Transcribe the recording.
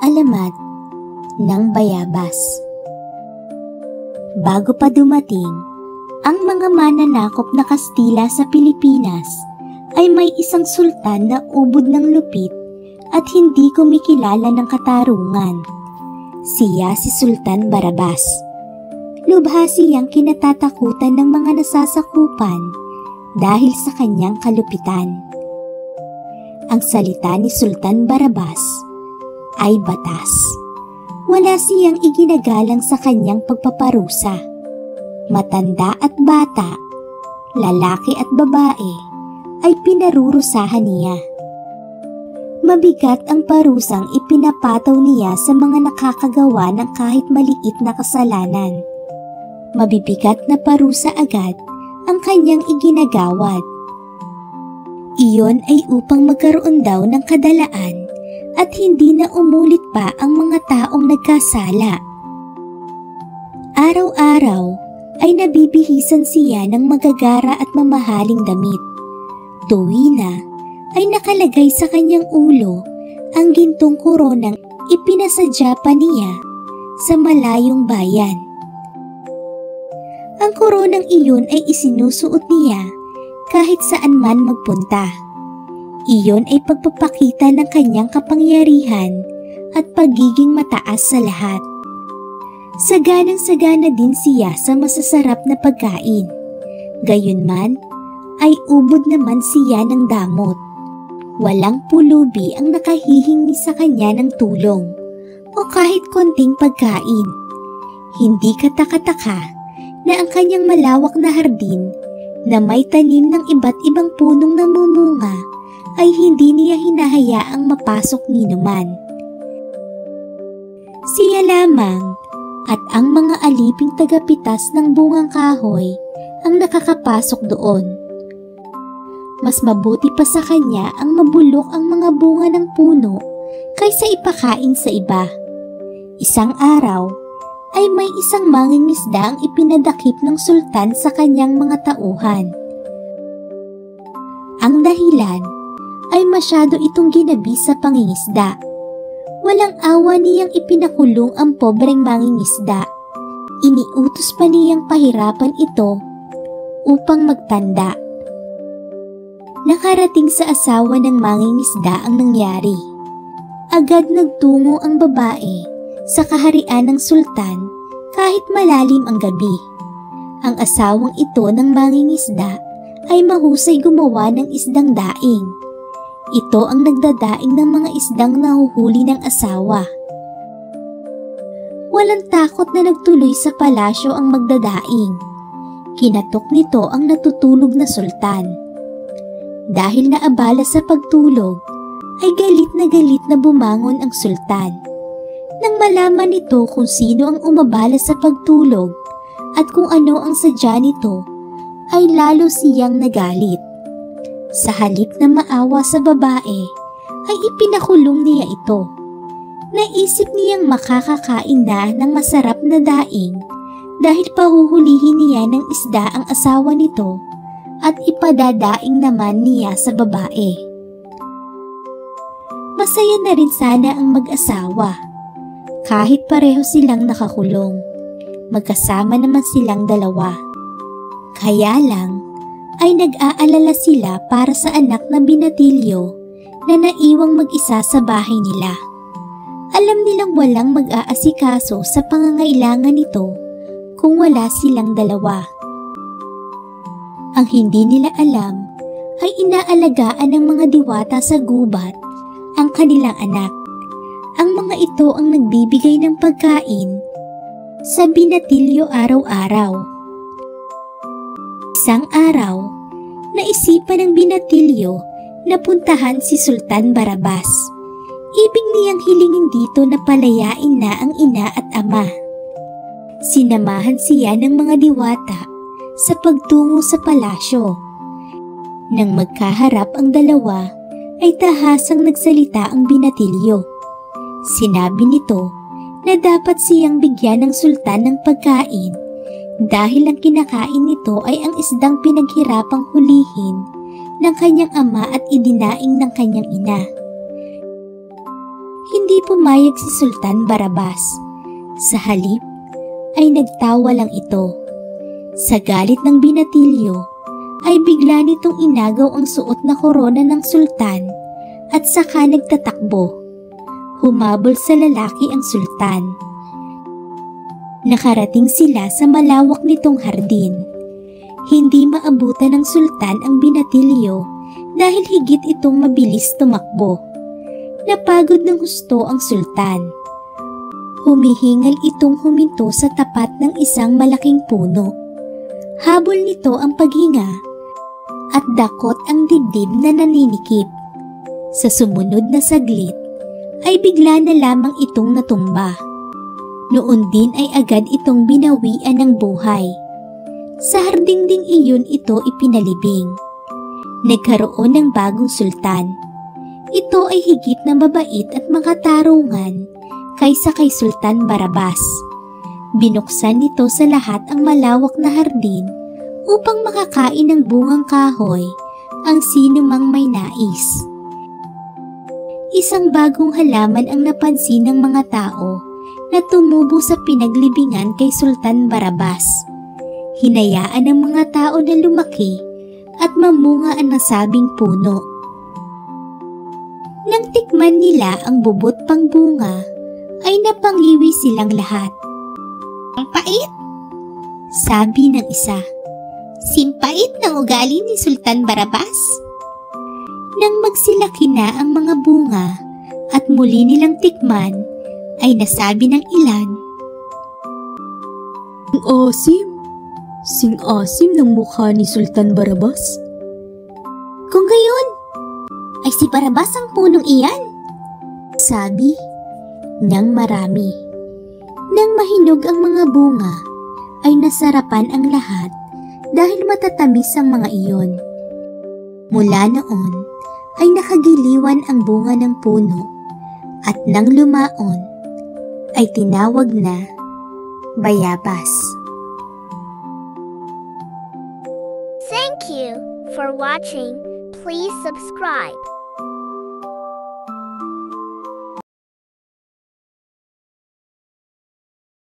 alamat ng bayabas. Bago pa dumating ang mga mananakop na Kastila sa Pilipinas, ay may isang sultan na ubod ng lupit at hindi kumikilala ng katarungan. Siya si Sultan Barabas. Lubha siyang kinatatakutan ng mga nasasakupan dahil sa kanyang kalupitan. Ang salita ni Sultan Barabas ay batas. Wala siyang iginagalang sa kanyang pagpaparusa. Matanda at bata, lalaki at babae ay pinarurusahan niya. Mabigat ang parusang ipinapataw niya sa mga nakakagawa ng kahit maliit na kasalanan. Mabibigat na parusa agad ang kanyang iginagawad. Iyon ay upang magkaroon daw ng kadalaan at hindi na umulit pa ang mga taong nagkasala. Araw-araw ay nabibihisan siya ng magagara at mamahaling damit. Tuwina ay nakalagay sa kanyang ulo ang gintong koronang ipinasadya pa niya sa malayong bayan. Ang koronang iyon ay isinusuot niya kahit saan man magpunta. Iyon ay pagpapakita ng kanyang kapangyarihan at pagiging mataas sa lahat. Saganang-sagana din siya sa masasarap na pagkain. Gayunman ay ubod naman siya ng damot. Walang pulubi ang nakahihingi sa kanya ng tulong o kahit konting pagkain. Hindi katakataka na ang kanyang malawak na hardin na may tanim ng iba't ibang punong namumunga ay hindi niya hinahayaang mapasok ninuman. Siya lamang at ang mga aliping tagapitas ng bungang kahoy ang nakakapasok doon. Mas mabuti pa sa kanya ang mabulok ang mga bunga ng puno kaysa ipakain sa iba. Isang araw ay may isang mangingisda ang ipinadakip ng sultan sa kanyang mga tauhan. Ang dahilan ay masyado itong ginabi sa pangingisda. Walang awa niyang ipinakulong ang pobreng mangingisda. Iniutos pa niyang pahirapan ito upang magtanda. Nakarating sa asawa ng mangingisda ang nangyari. Agad nagtungo ang babae sa kaharian ng sultan kahit malalim ang gabi. Ang asawang ito ng mangingisda ay mahusay gumawa ng isdang daing. Ito ang nagdadaing ng mga isdang nahuhuli ng asawa. Walang takot na nagtuloy sa palasyo ang magdadaing. Kinatok nito ang natutulog na sultan. Dahil naabala sa pagtulog, ay galit na bumangon ang sultan. Nang malaman nito kung sino ang umabala sa pagtulog at kung ano ang sadya nito, ay lalo siyang nagalit. Sa halip na maawa sa babae, ay ipinakulong niya ito. Naisip niyang makakakain na ng masarap na daing dahil pahuhulihin niya ng isda ang asawa nito at ipadadaing naman niya sa babae. Masaya na rin sana ang mag-asawa. Kahit pareho silang nakakulong, magkasama naman silang dalawa. Kaya lang ay nag-aalala sila para sa anak na binatilyo na naiwang mag-isa sa bahay nila. Alam nilang walang mag-aasikaso sa pangangailangan nito kung wala silang dalawa. Ang hindi nila alam ay inaalagaan ng mga diwata sa gubat ang kanilang anak. Ang mga ito ang nagbibigay ng pagkain sa binatilyo araw-araw. Isang araw, naisipan ng binatilyo na puntahan si Sultan Barabas. Ibig niyang hilingin dito na palayain na ang ina at ama. Sinamahan siya ng mga diwata sa pagtungo sa palasyo. Nang magkaharap ang dalawa, ay tahasang nagsalita ang binatilyo. Sinabi nito na dapat siyang bigyan ng sultan ng pagkain dahil ang kinakain nito ay ang isdang pinaghirapang hulihin ng kanyang ama at idinaing ng kanyang ina. hindi pumayag si Sultan Barabas. Sa halip ay nagtawa lang ito. Sa galit ng binatilyo ay bigla nitong inagaw ang suot na korona ng sultan at saka nagtatakbo. Humabol sa lalaki ang sultan. Nakarating sila sa malawak nitong hardin. Hindi maabutan ng sultan ang binatilyo dahil higit itong mabilis tumakbo. Napagod ng husto ang sultan. Humihingal itong huminto sa tapat ng isang malaking puno. Habol nito ang paghinga at dakot ang dibdib na naninikip. Sa sumunod na saglit ay bigla na lamang itong natumba. Noon din ay agad itong binawian ng buhay. Sa harding ding iyon ito ipinalibing. Nagkaroon ng bagong sultan. Ito ay higit na mabait at makatarungan kaysa kay Sultan Barabas. Binuksan nito sa lahat ang malawak na hardin upang makakain ng bungang kahoy ang sinumang may nais. Isang bagong halaman ang napansin ng mga tao na tumubo sa pinaglibingan kay Sultan Barabas. Hinayaan ng mga tao na lumaki at mamunga ang nasabing puno. Nang tikman nila ang bubot pang bunga, ay napangiwi silang lahat. "Ang pait!" sabi ng isa. "Simpait ng ugali ni Sultan Barabas." Nang magsilaki na ang mga bunga at muli nilang tikman, ay nasabi ng ilan, "Ang asim! Sing-asim ng mukha ni Sultan Barabas." "Kung gayon, ay si Barabas ang punong iyan," sabi ng marami. Nang mahinog ang mga bunga, ay nasarapan ang lahat dahil matatamis ang mga iyon. Mula noon, ay nakagiliwan ang bunga ng puno at nang lumaon, ay tinawag na bayabas. Thank you for watching. Please subscribe.